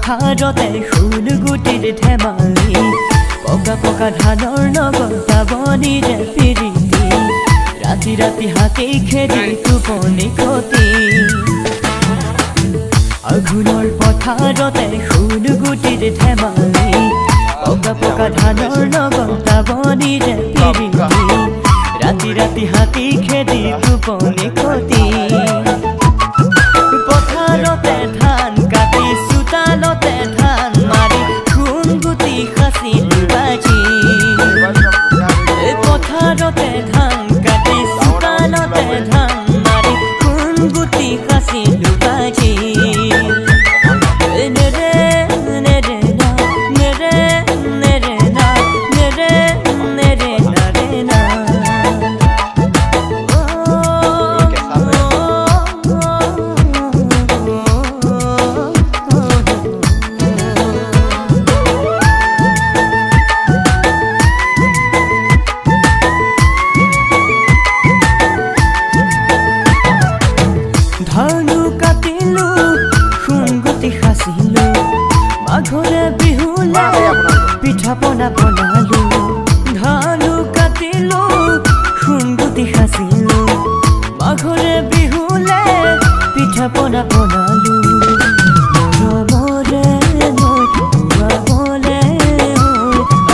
পথাৰতে ফুল গুটিৰ ধেমালি পকা পকা ধানৰ লগত দাবনিৰে পিৰিতি ৰাতি ৰাতি হাতে খেদি টোপনি কটি আঘোণৰ পথাৰতে ফুল গুটিৰ ধেমালি পকা পকা ধানৰ লগত দাবনিৰে পিৰিতি ৰাতি ৰাতি হাতে খেদি টোপনি কটি পথাৰতে ধান কাটি চোতালতে ধান মাৰি খুন গুটি খাছিল বাজি পথাৰতে ধান কাটি চোতালতে ধান মাৰি খুন গুটি খাছিল বাজি ধানু কাটিলো খুনগুটি খাচিলো মাঘৰে বিহুলে পিঠা পনা বনালো ধানু কাটিলো খুনগুটি খাচিলো মাঘৰে বিহুলে পিঠা পনা বনালো মৰমৰে নৈ বুৱাবলে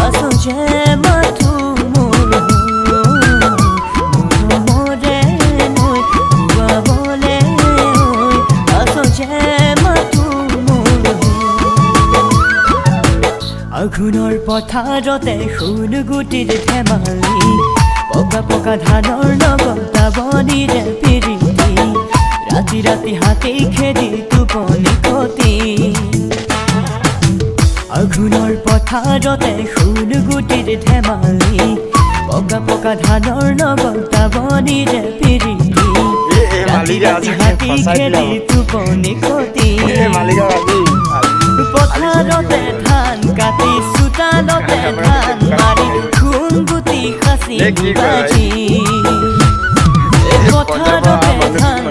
আছো যে মাথো মোৰ মৰমৰে নৈ বুৱাবলে আঘোণৰ পথাৰতে ফুল গুটিৰ ধেমালি পকা পকা ধানৰ লগত দাবনিৰে পিৰিতি ৰাতি ৰাতি হাতে খেদি টোপনি কটি আঘোণৰ পথাৰতে ফুল গুটিৰ ধেমালি পকা পকা ধানৰ লগত দাবনিৰে পিৰিতি ৰাতি ৰাতি হাতে খেদি টোপনি কটি পথাৰতে ধান কাটি চোতালতে ধান মাৰি খুন গুটি খাছিল বাজি পথাৰতে ধান